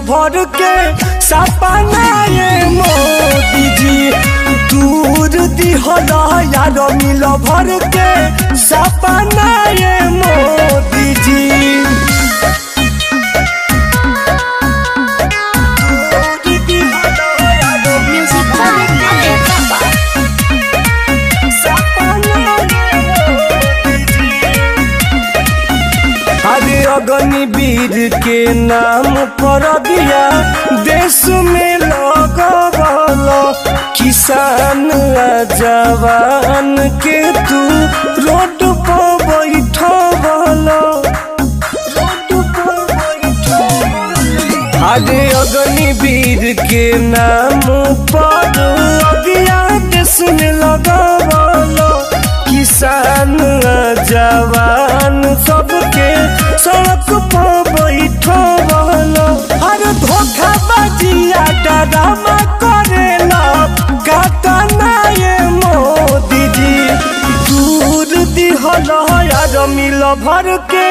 भर के सपना ये मोदी जी दूर दिहल यार मिल भर के सपना ये मोदी जी। अरे अग्निवीर के नाम पर दिया देश में लगल किसान जवान के तू रोड पर बैठल। अरे अग्निवीर के नाम पर दिया देश में लगल किसान जवान सबके सड़क पर बैठल। अरे धोखाबाजिया डरामा करेला गातना ये मोदी जी दूर दिहल यार मिल भर के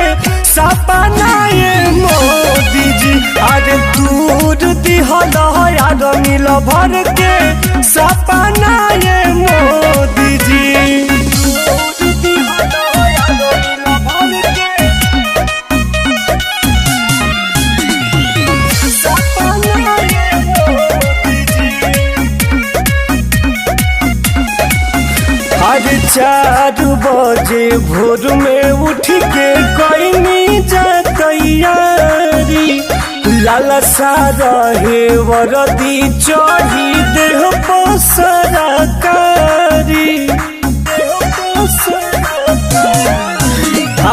सपना ये मोदी जी। अरे दूर दिहल यार मिल भर के सपना ये मोदी जी। आज 4 बजे भोर में उठ के कोई जा तैयारी लाला सारा है वरदी चढ़ी देह पर सरकारी।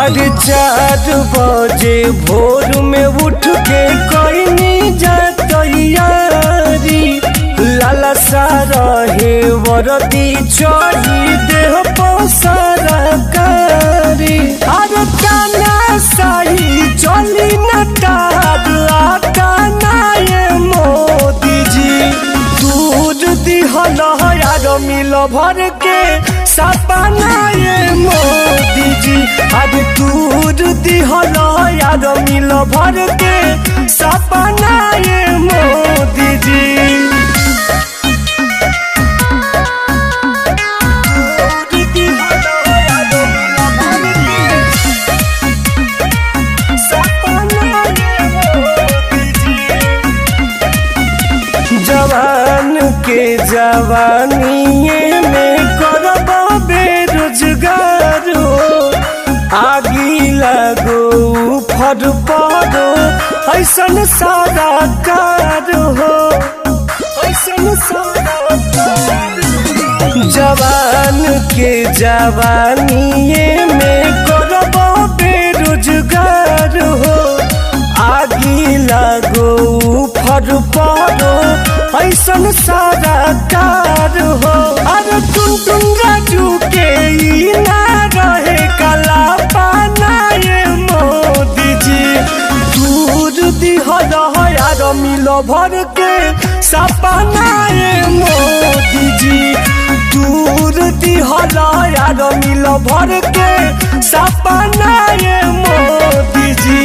आज 4 बजे भोर में उठ के कोई जा तैयारी लाला सारा है वरदी चढ़ी देह पर सरकारी। अरे काना सही चली न ताना ये मोदी जी दूर दिहल यार मिल भर के सपना ये मोदी जी। अरे दूर दिहल यार मिल भर के सपना ये मोदी जी। जवान के जवानिए में करब बेरोजगार हो आगी लगो फर पड़ो ऐसन सारा कार हो ऐसन सारा। जवान के जवानिए में करब बेरोजगार हो आगी लगो फर पड़ो ऐसन सारा कार हो। अरे टुन राजू के ई ना रहे कला पाना ये मोदी जी दूर दिहल यार मिल भर के सपना ये मोदी जी दूर दिहल यार मिल भर के सपना ये मोदी जी।